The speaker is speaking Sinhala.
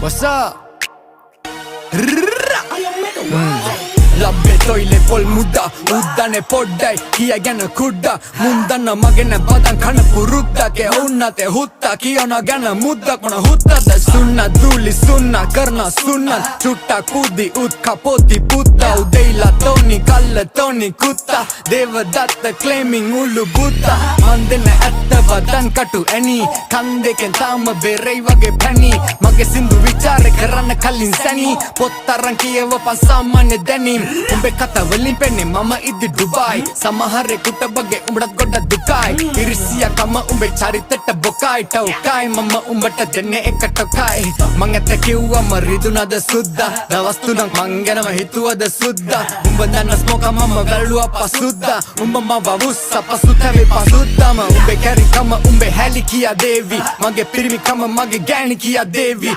What's up? ලබ්බේ තොයිලේ පොල් මුද්දා උද්දනේ පොඩ්ඩයි කියගෙන කුඩ්ඩා මුන්දන්න මගෙන බදන් කන පුරුද්දගේ උන්නතේ හුත්තා කියන ගැන මුද්දක් මොන හුත්තද සුන්න දූලි සුන්න කරන සුන්න චුට්ටා කුදි උත් කපොති පුත්තා උදෙයිලා තෝනි කල්ල තෝනි කුත්තා දේවදත්ත ක්ලේමින් උළු බුත්තා මන් දෙන්න ඇත්ත වදන් කටු ඇනි කන් දෙකෙන් තාම බෙරෙයි වගේ පැණි මගේ සින්දු විචාරේ කරන්න කලින් සැනි පොත් අරන් කියවපන් සාමාන්‍ය දැනීම් උඹේ කතාවලින් පෙන්නේ මම ඉදි ඩුබායි සමහරෙකුට බගේ උඹට ගොඩක් දුකයි ඉරිසියාකම උඹේ චරිතෙට බොකයි ටෝකයි මම උඹට දෙන්නේ එක ටෝකයි මං ඇත්ත කිව්වම රිදුනද සුද්දා දවස් තුනක් මං ගැනම හිතුවද සුද්දා උඹ දන්න ස්මෝක මම වැළුවා පසුද්දා උඹ මව වුස්සා පසුතැවේ පසුද්දාම උඹේ කැරිකම උඹේ හැලි කියා දේවි මගේ පිරිමිකම මගේ ගෑණි කියා දේවි